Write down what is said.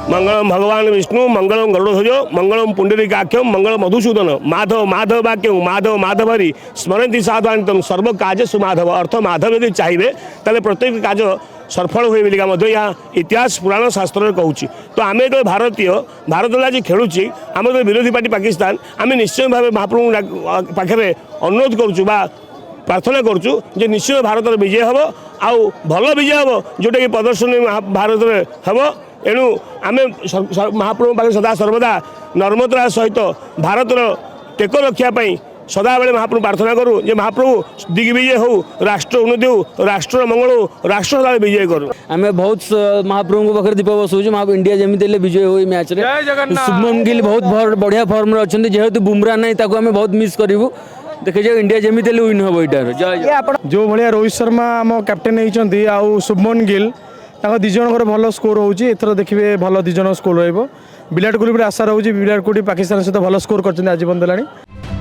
मंगलम भगवान विष्णु मंगलम गरुड़ध्वज मंगलम पुंडरीकाक्षम मंगल मधुसूदन माधव माधव वाक्यम माधव माधवरी स्मरती साधुआनितम सर्व काज सुमाधव। अर्थ माधव यदि चाहिए ताले प्रत्येक काज सफल हुए बोलिका यहाँ इतिहास पुराण शास्त्र कहूँ। तो आम जो भारतीय भारत आज खेलुची आम जो विरोधी पार्टी पाकिस्तान आम निश्चय भाव महाप्रभु पाखे अनुरोध करुँ प्रार्थना करुँ जे निश्चय भारत विजय हम आउ भल विजय हम जोटा कि प्रदर्शनी भारत में हम। एणु आम महाप्रभु पाखे सदा सर्वदा नर्मदार सहित भारतर टेक रखापी सदाबले महाप्रभु प्रार्थना करूँ जे महाप्रभु दिग्विजय हो राष्ट्र उन्नति हो राष्ट्र मंगल हो राष्ट्र सदा विजय करूँ। आम बहुत महाप्रभु पाखे दीप बसाऊँ महा इंडिया जमी विजय हो मैच रे। शुभमन गिल बहुत बढ़िया फर्म अच्छा जेहेतु बुमरा ना आम बहुत मिस करूँ देखिए इंडिया जमी विन हम यहाँ जो भाया रोहित शर्मा आम कैप्टेन होती आउ शुभमन गिल दिज जन भल स्कोर होर देखिए भल दिज स्कोर रहा विराट कोहली आशा रोचे विराट कोहली पाकिस्तान सहित भल स्कोर कर आज बंद है।